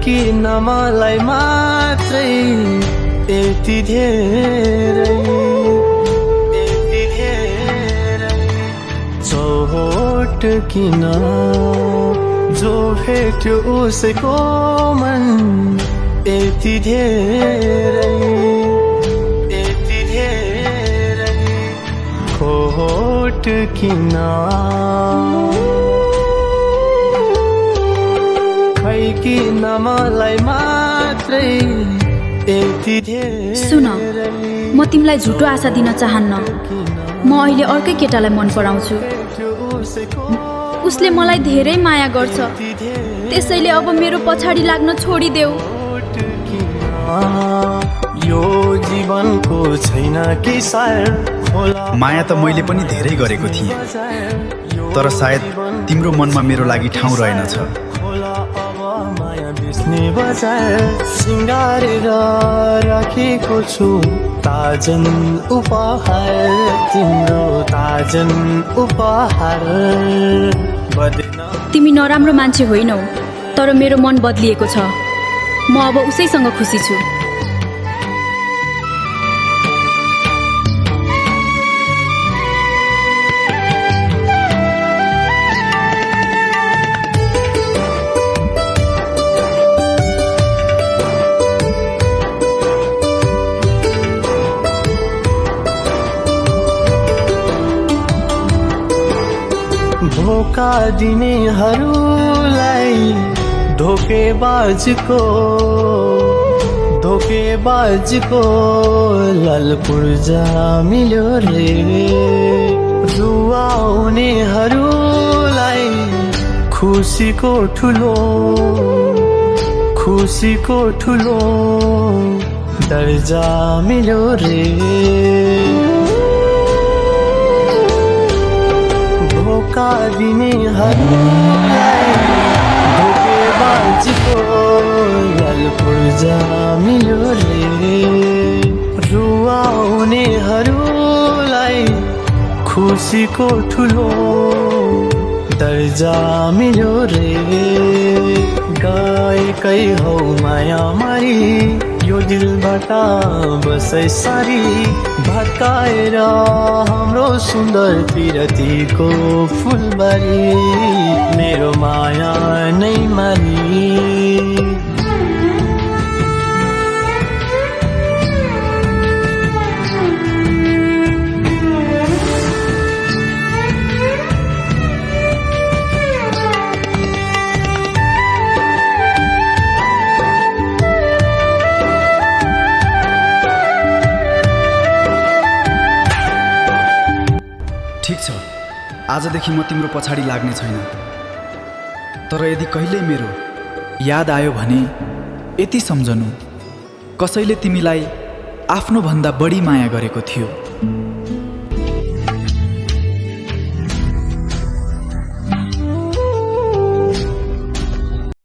किन मलाई मात्रै यति धेरै चोट किन जो भेट्यो उसैको मन यति धेरै खोट किन खै किन मलाई मात्रै यति धेरै। सुन, म तिमीलाई झुटो आशा दिन चाहन्न। म अहिले अर्कै केटालाई मन पराउँछु। उसले मलाई धेरै माया गर्छ, त्यसैले अब मेरो पछाडि लाग्न छोडिदेऊ। यो जीवनको छैन कि माया त मैले पनि धेरै गरेको थिएँ, तर सायद तिम्रो मनमा मेरो लागि ठाउँ रहेनछ। सिंगारेर राखेको छु ताजन उपहार, तिम्रो ताजन उपहार। तिमी नराम्रो मान्छे होइनौ, तर मेरो मन बदलिएको छ। म अब उसैसँग खुसी छु। धोका दिनेहरूलाई धोकेबाजको ललपुर्जा मिल्यो रे। रुवाउनेहरूलाई खुसीको ठुलो दर्जा मिल्यो रे। धोका दिनेहरूलाई धोकेबाजको ललपुर्जा मिल्यो रे। रुवाउनेहरूलाई खुसीको ठुलो दर्जा मिल्यो रे। गएकै हौ माया मारी, यो दिलबाट बसै सारी भत्काएर हाम्रो सुन्दर पिरतीको फुलबारी। मेरो माया नै मारी ठिक छ, आजदेखि म तिम्रो पछाडि लाग्ने छैन। तर यदि कहिल्यै मेरो याद आयो भने यति सम्झनु, कसैले तिमीलाई आफ्नो भन्दा बढी माया गरेको थियो।